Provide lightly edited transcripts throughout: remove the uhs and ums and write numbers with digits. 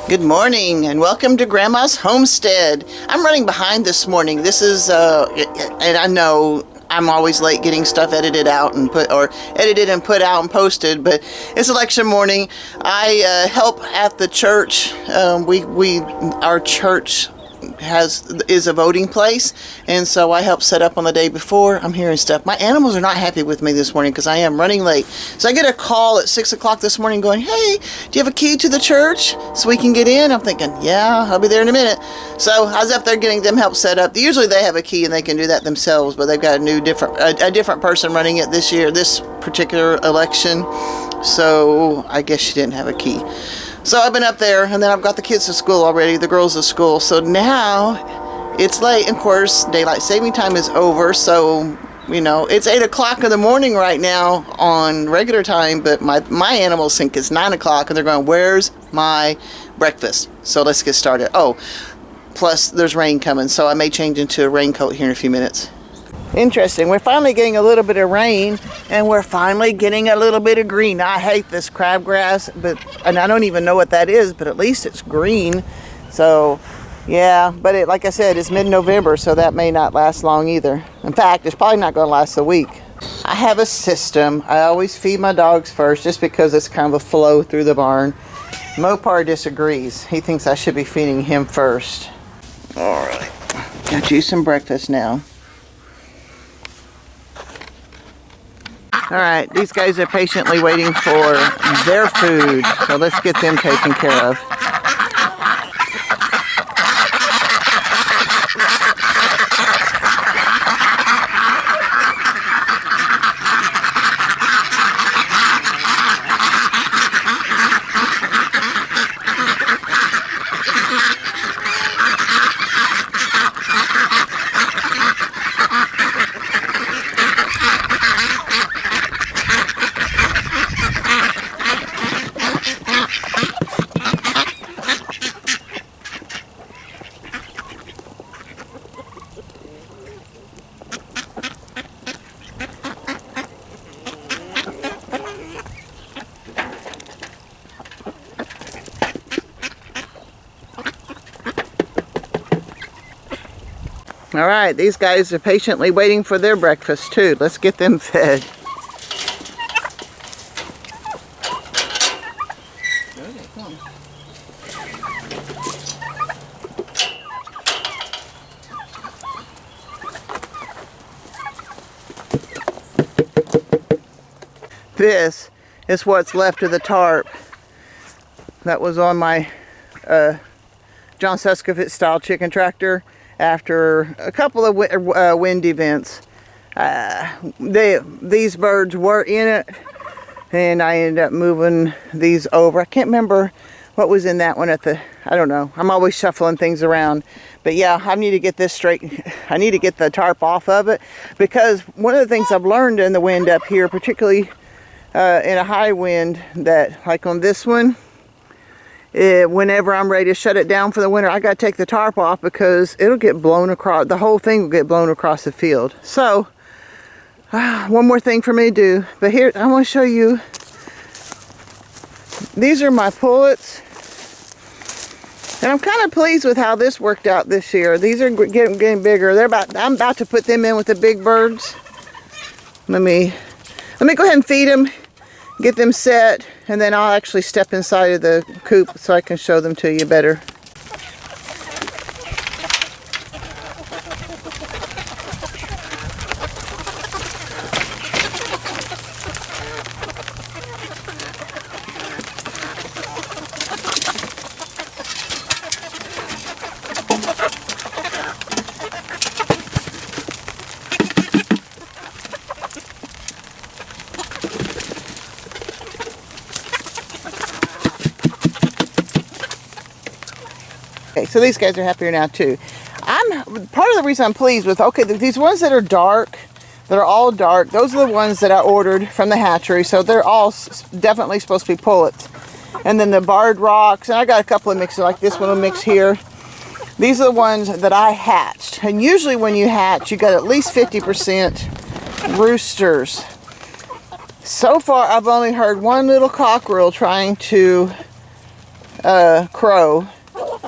Good morning and welcome to Grandma's Homestead. I'm running behind this morning. This is, and I know I'm always late getting stuff edited out and put out and posted, but it's election morning. I help at the church. Our church is a voting place, and so I help set up on the day before. I'm hearing stuff. My animals are not happy with me this morning because I am running late. So I get a call at 6 o'clock this morning going, "Hey, do you have a key to the church so we can get in?" I'm thinking, yeah, I'll be there in a minute. So I was up there getting them help set up. Usually they have a key and they can do that themselves, but they've got a different person running it this year, this particular election. So I guess she didn't have a key. So I've been up there, and then I've got the kids to school already, the girls to school. So now it's late. Of course, daylight saving time is over. So, you know, it's 8 o'clock in the morning right now on regular time, but my animals think it's 9 o'clock, and they're going, "Where's my breakfast?" So let's get started. Oh, plus there's rain coming, so I may change into a raincoat here in a few minutes. Interesting. We're finally getting a little bit of rain, and we're finally getting a little bit of green. I hate this crabgrass, and I don't even know what that is, but at least it's green. So, yeah, but like I said, it's mid-November, so that may not last long either. In fact, it's probably not going to last a week. I have a system. I always feed my dogs first, just because it's kind of a flow through the barn. Mopar disagrees. He thinks I should be feeding him first. All right. Got you some breakfast now. All right, these guys are patiently waiting for their food, so let's get them taken care of. All right, these guys are patiently waiting for their breakfast too. Let's get them fed. This is what's left of the tarp that was on my John Suscovitz style chicken tractor. After a couple of wind events, these birds were in it, and I ended up moving these over. I can't remember what was in that one I don't know. I'm always shuffling things around. But yeah, I need to get this straight. I need to get the tarp off of it, because one of the things I've learned in the wind up here, particularly in a high wind, that like on this one, whenever I'm ready to shut it down for the winter, I got to take the tarp off, because it'll get blown across, the whole thing will get blown across the field. So one more thing for me to do, but here I want to show you. These are my pullets, and I'm kind of pleased with how this worked out this year. These are getting bigger. I'm about to put them in with the big birds. Let me go ahead and feed them, get them set, and then I'll actually step inside of the coop so I can show them to you better. Okay, so these guys are happier now too. Part of the reason I'm pleased with, okay, these ones that are dark, that are all dark, those are the ones that I ordered from the hatchery, so they're all definitely supposed to be pullets. And then the barred rocks, and I got a couple of mixes, like this one will mix here. These are the ones that I hatched, and usually when you hatch, you got at least 50% roosters. So far, I've only heard one little cockerel trying to crow.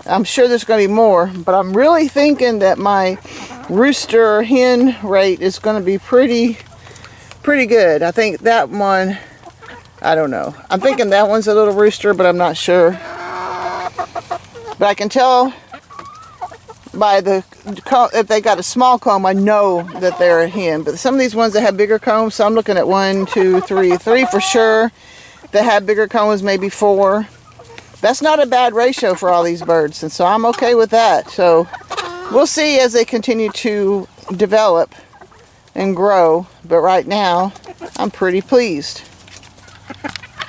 I'm sure there's going to be more, but I'm really thinking that my rooster hen rate is going to be pretty good. I think that one, I don't know. I'm thinking that one's a little rooster, but I'm not sure. But I can tell by the comb, if they got a small comb, I know that they're a hen. But some of these ones that have bigger combs, so I'm looking at 1, 2, 3 for sure that have bigger combs, maybe 4. That's not a bad ratio for all these birds, and so I'm okay with that. So we'll see as they continue to develop and grow, but right now I'm pretty pleased.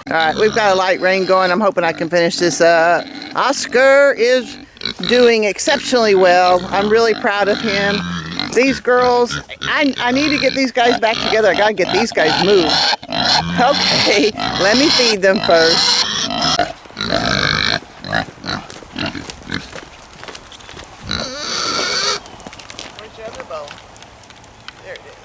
All right, we've got a light rain going. I'm hoping I can finish this. Oscar is doing exceptionally well. I'm really proud of him. These girls, I need to get these guys back together. I gotta get these guys moved. Okay, let me feed them first. Where's your other bowl? There it is.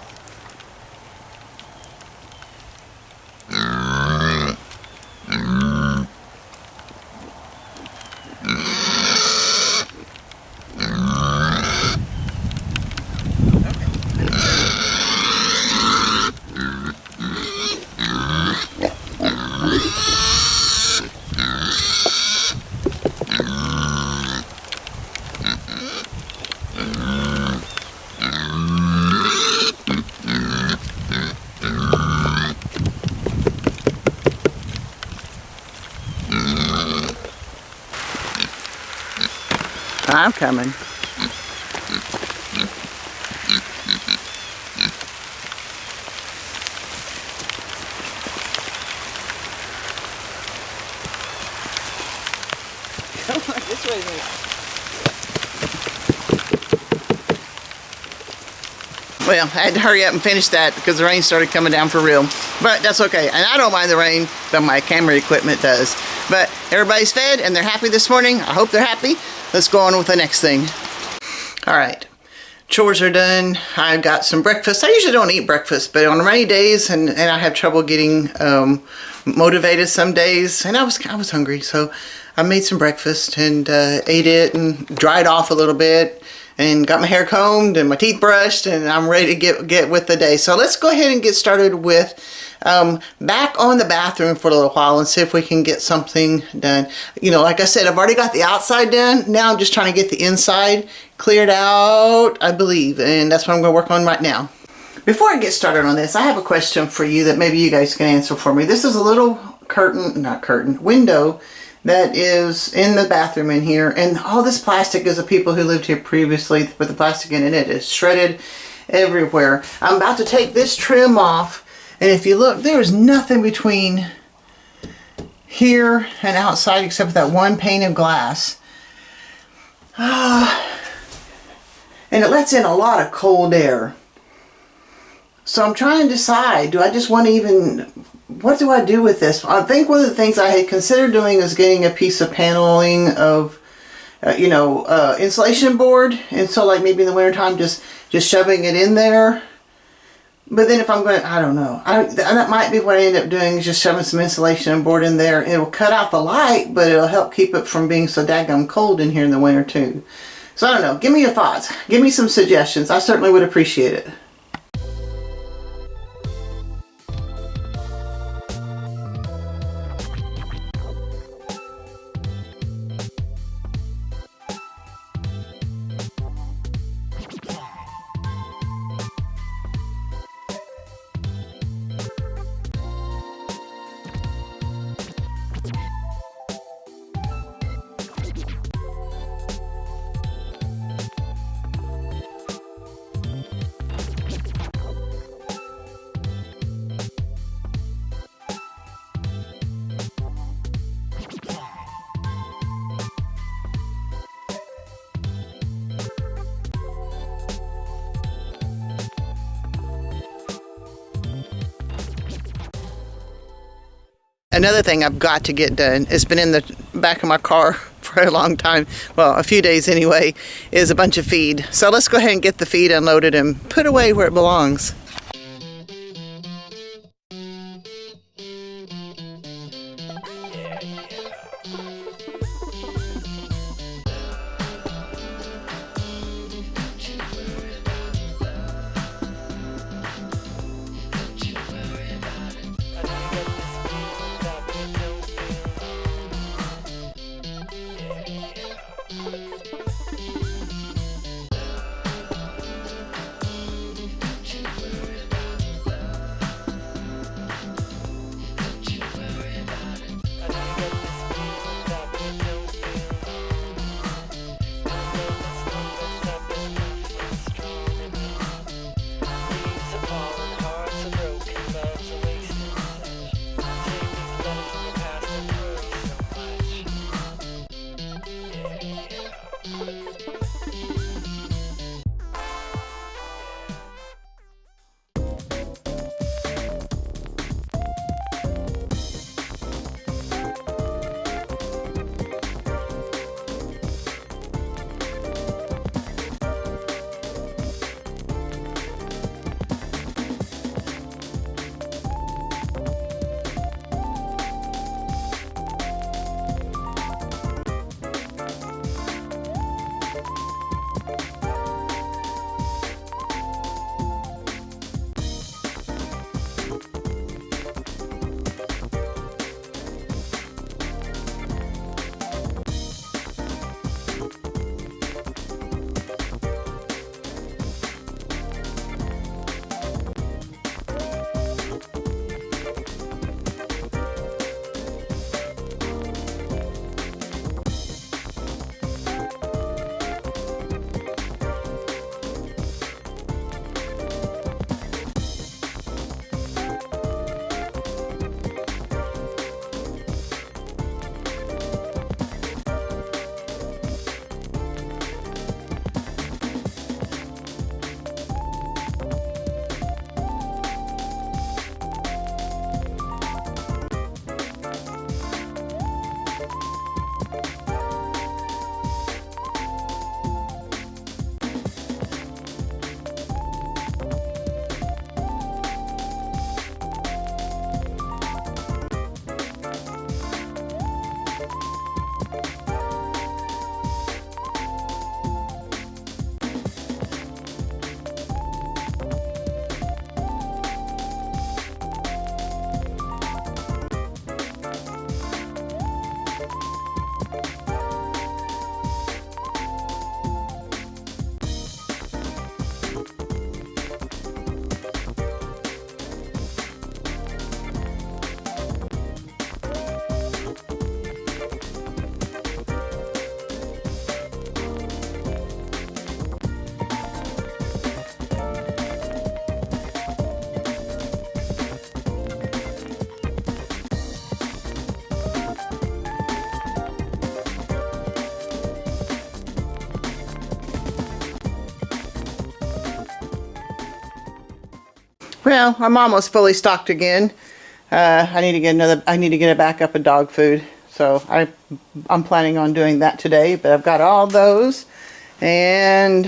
I'm coming. Come on, this way, man. Well, I had to hurry up and finish that because the rain started coming down for real. But that's okay. And I don't mind the rain, but my camera equipment does. But everybody's fed and they're happy this morning. I hope they're happy. Let's go on with the next thing. All right. Chores are done. I've got some breakfast. I usually don't eat breakfast, but on rainy days and I have trouble getting motivated some days. And I was hungry, so I made some breakfast and ate it and dried off a little bit. And got my hair combed and my teeth brushed, and I'm ready to get with the day. So let's go ahead and get started with back on the bathroom for a little while and see if we can get something done. You know, like I said, I've already got the outside done. Now I'm just trying to get the inside cleared out, I believe, and that's what I'm going to work on right now. Before I get started on this, I have a question for you that maybe you guys can answer for me. This is a little window that is in the bathroom in here, and all this plastic is of people who lived here previously with the plastic in it. It is shredded everywhere. I'm about to take this trim off, and if you look, there is nothing between here and outside except for that one pane of glass. And it lets in a lot of cold air. So I'm trying to decide, do I just want to even... What do I do with this? I think one of the things I had considered doing is getting a piece of paneling of, insulation board. And so like maybe in the wintertime just shoving it in there. But then if I'm going, I don't know. That might be what I end up doing is just shoving some insulation board in there. It will cut out the light, but it'll help keep it from being so daggum cold in here in the winter too. So I don't know. Give me your thoughts. Give me some suggestions. I certainly would appreciate it. Another thing I've got to get done, it's been in the back of my car for a long time, well, a few days anyway, is a bunch of feed. So let's go ahead and get the feed unloaded and put away where it belongs. Well, I'm almost fully stocked again. I need to get a backup of dog food. So I'm planning on doing that today, but I've got all those. And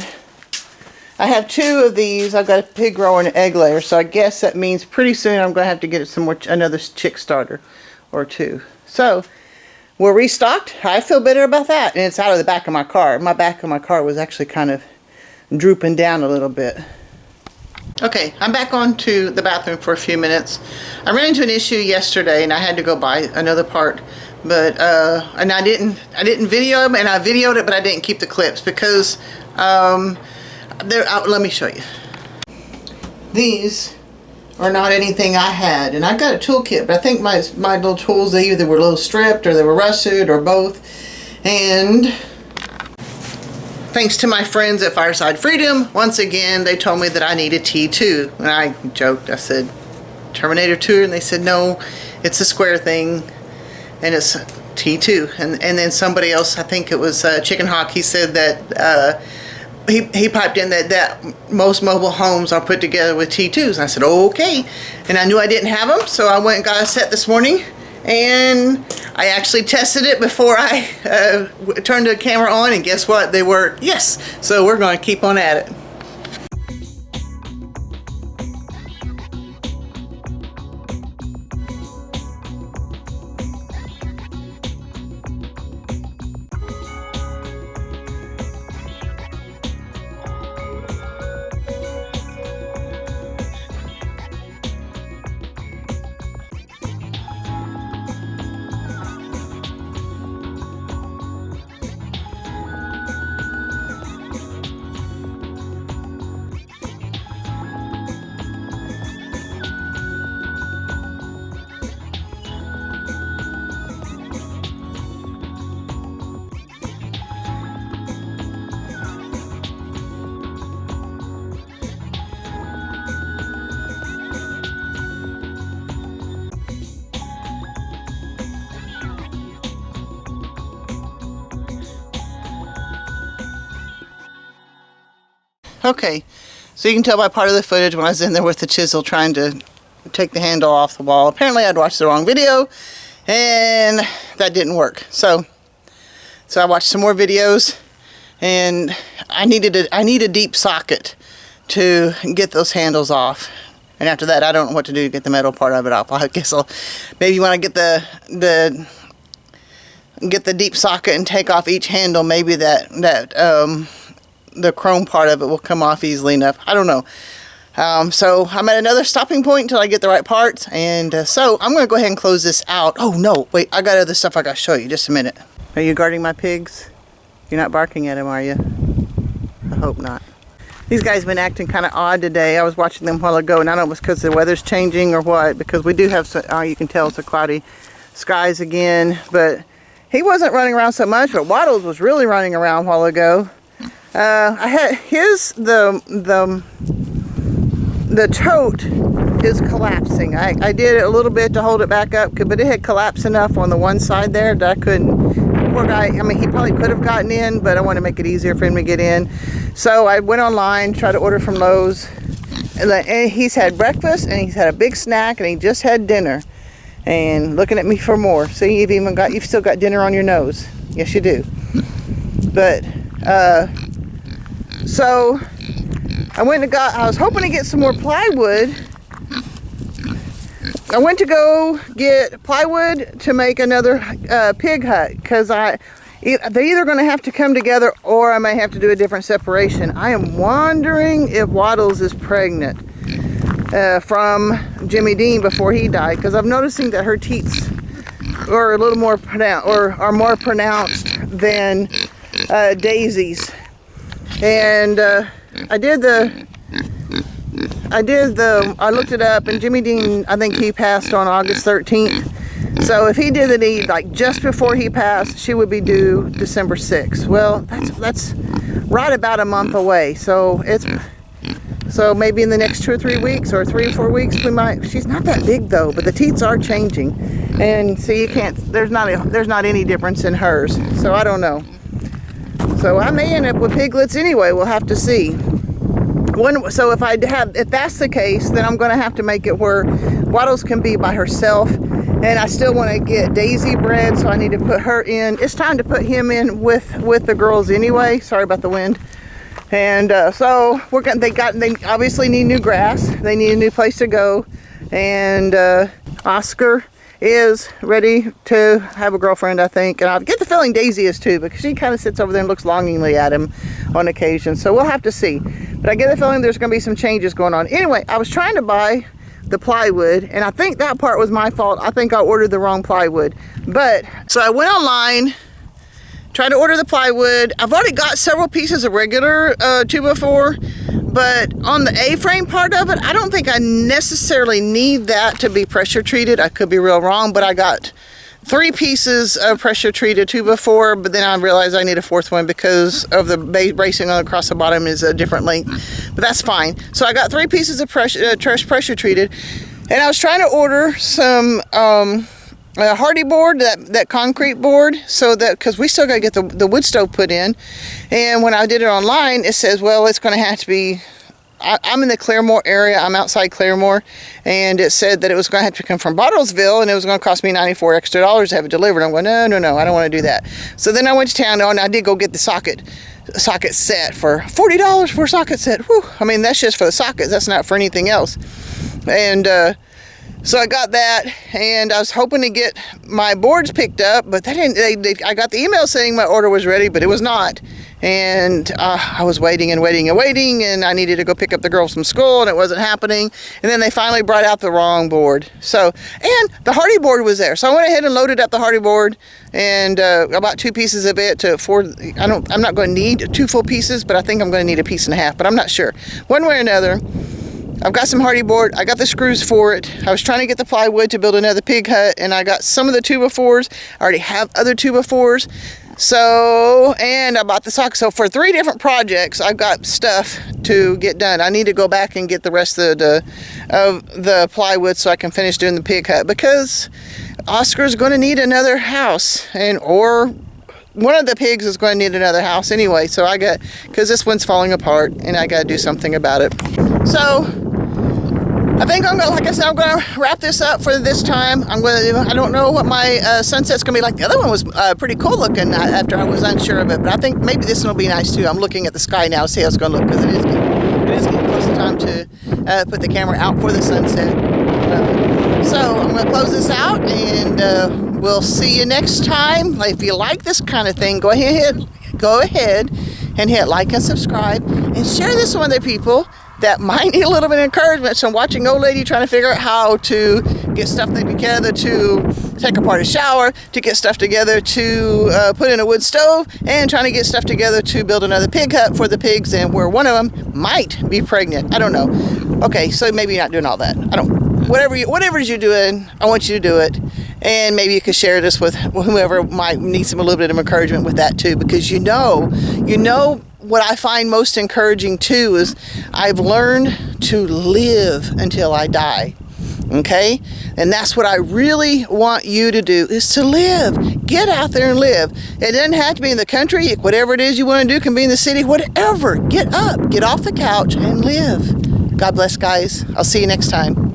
I have 2 of these. I've got a pig grower and an egg layer, so I guess that means pretty soon I'm going to have to get another chick starter or 2. So we're restocked. I feel better about that, and it's out of the back of my car. My back of my car was actually kind of drooping down a little bit. Okay, I'm back onto the bathroom for a few minutes. I ran into an issue yesterday, and I had to go buy another part. But and I didn't video them, and I videoed it, but I didn't keep the clips because let me show you. These are not anything I had, and I got a toolkit, but I think my little tools, they either were a little stripped or they were rusted or both. And thanks to my friends at Fireside Freedom, once again they told me that I need a T2, and I joked. I said Terminator 2, and they said no, it's a square thing. And it's T2, and then somebody else, I think it was Chicken Hawk, he said that he piped in that most mobile homes are put together with T2s. And I said, oh, okay. And I knew I didn't have them, so I went and got a set this morning, and I actually tested it before I turned the camera on, and guess what? They work. Yes. So we're going to keep on at it. Okay, so you can tell by part of the footage when I was in there with the chisel trying to take the handle off the wall. Apparently I'd watched the wrong video, and that didn't work. So I watched some more videos, and I need a deep socket to get those handles off. And after that, I don't know what to do to get the metal part of it off. I guess maybe when I get the deep socket and take off each handle, maybe the chrome part of it will come off easily enough. I don't know. So I'm at another stopping point until I get the right parts, and so I'm going to go ahead and close this out. Oh no, wait, I got other stuff I got to show you. Just a minute. Are you guarding my pigs? You're not barking at them, are you? I hope not. These guys have been acting kind of odd today. I was watching them a while ago, and I don't know if it's because the weather's changing or what, because we do have some, you can tell it's a cloudy skies again, but he wasn't running around so much, but Waddles was really running around a while ago. I had the tote is collapsing. I did a little bit to hold it back up, but it had collapsed enough on the one side there that I couldn't. Poor guy, I mean, he probably could have gotten in, but I want to make it easier for him to get in. So I went online, tried to order from Lowe's, and he's had breakfast, and he's had a big snack, and he just had dinner. And looking at me for more. See, you've still got dinner on your nose. Yes, you do. But so I was hoping to get some more plywood. I went to go get plywood to make another pig hut, because they're either going to have to come together, or I may have to do a different separation. I am wondering if Waddles is pregnant from Jimmy Dean before he died, because I'm noticing that her teats are a little more pronounced, or are more pronounced than Daisy's. And I looked it up, and Jimmy Dean, I think he passed on August 13th. So if he did the deed like just before he passed, she would be due December 6th. Well, that's right about a month away. So maybe in the next 2 or 3 weeks, or 3 or 4 weeks, she's not that big though, but the teats are changing. And so there's not any difference in hers. So I don't know. So I may end up with piglets anyway. We'll have to see. So if that's the case, then I'm going to have to make it where Waddles can be by herself. And I still want to get Daisy bred, so I need to put her in. It's time to put him in with the girls anyway. Sorry about the wind. And so they obviously need new grass. They need a new place to go. And Oscar is ready to have a girlfriend, I think. And I get the feeling Daisy is too, because she kind of sits over there and looks longingly at him on occasion. So we'll have to see. But I get the feeling there's going to be some changes going on. Anyway, I was trying to buy the plywood, and I think that part was my fault. I think I ordered the wrong plywood. But so I went online, tried to order the plywood. I've already got several pieces of regular 2x4, but on the A-frame part of it, I don't think I necessarily need that to be pressure treated. I could be real wrong, but I got 3 pieces of pressure treated 2x4, but then I realized I need a 4th one because of the bracing across the bottom is a different length, but that's fine. So I got 3 pieces of pressure treated, and I was trying to order some hardy board, that concrete board, so that, because we still got to get the wood stove put in. And when I did it online, it says, well, it's going to have to be, I'm in the Claremore area. I'm outside Claremore, and it said that it was going to have to come from Bottlesville, and it was going to cost me $94 extra to have it delivered. I'm going, no, I don't want to do that. So then I went to town, and I did go get the socket set for $40 for a socket set. Whew. I mean, that's just for the sockets. That's not for anything else. And so I got that, and I was hoping to get my boards picked up, but they didn't. I got the email saying my order was ready, but it was not. And I was waiting, and I needed to go pick up the girls from school, and it wasn't happening. And then they finally brought out the wrong board. So, and the hardy board was there, so I went ahead and loaded up the hardy board, and about 2 pieces of it I'm not going to need 2 full pieces, but I think I'm going to need a piece and a half, but I'm not sure. One way or another, I've got some hardy board. I got the screws for it. I was trying to get the plywood to build another pig hut, and I got some of the 2x4s. I already have other 2x4s. So, and I bought the sockets. So for 3 different projects, I've got stuff to get done. I need to go back and get the rest of the plywood so I can finish doing the pig hut, because Oscar's going to need another house, or one of the pigs is going to need another house anyway. So because this one's falling apart, and I got to do something about it. So I think I'm going to wrap this up for this time. I don't know what my sunset's going to be like. The other one was pretty cool looking after I was unsure of it, but I think maybe this one will be nice too. I'm looking at the sky now to see how it's going to look, because it is getting close to time to put the camera out for the sunset. So I'm going to close this out, and we'll see you next time. If you like this kind of thing, go ahead and hit like and subscribe, and share this with other people that might need a little bit of encouragement. So I'm watching old lady trying to figure out how to get stuff together to take apart a shower, to get stuff together to put in a wood stove, and trying to get stuff together to build another pig hut for the pigs, and where one of them might be pregnant. I don't know. Okay, so maybe you're not doing all that. Whatever you're doing, I want you to do it. And maybe you could share this with whomever might need a little bit of encouragement with that too, because you know what I find most encouraging too is I've learned to live until I die. Okay? And that's what I really want you to do, is to live. Get out there and live. It doesn't have to be in the country. Whatever it is you want to do can be in the city. Whatever. Get up. Get off the couch and live. God bless, guys. I'll see you next time.